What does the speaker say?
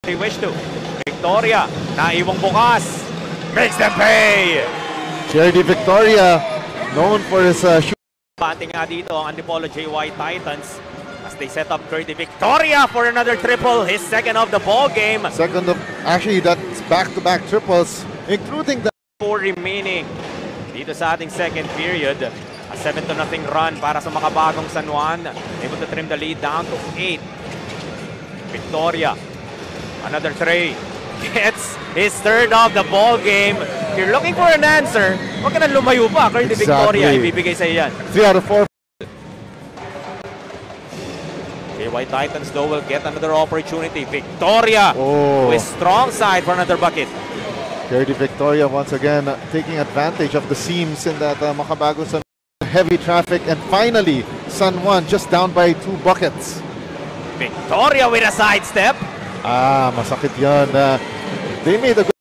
they wish to. Victoria, naiwang bukas. Makes them pay! JRD Victoria, known for his shoot. Panting nga dito ang Antipolo JY Titans as they set up Curdy Victoria for another triple, his second of the ball game. Second of, actually that's back-to-back triples, including the 4 remaining dito sa ating second period. A 7-0 run para sa makabagong San Juan. Able to trim the lead down to 8. Victoria, another tray. Gets his third of the ball game. If you're looking for an answer, huwag ka na lumayo pa. Curdy Victoria, ibibigay sa yan. 3 out of 4. JY Titans though will get another opportunity. Victoria with strong side for another bucket. JRD Victoria once again taking advantage of the seams in that Makabagong San Juan heavy traffic, and finally San Juan just down by 2 buckets. Victoria with a sidestep. Masakit yan. They made a good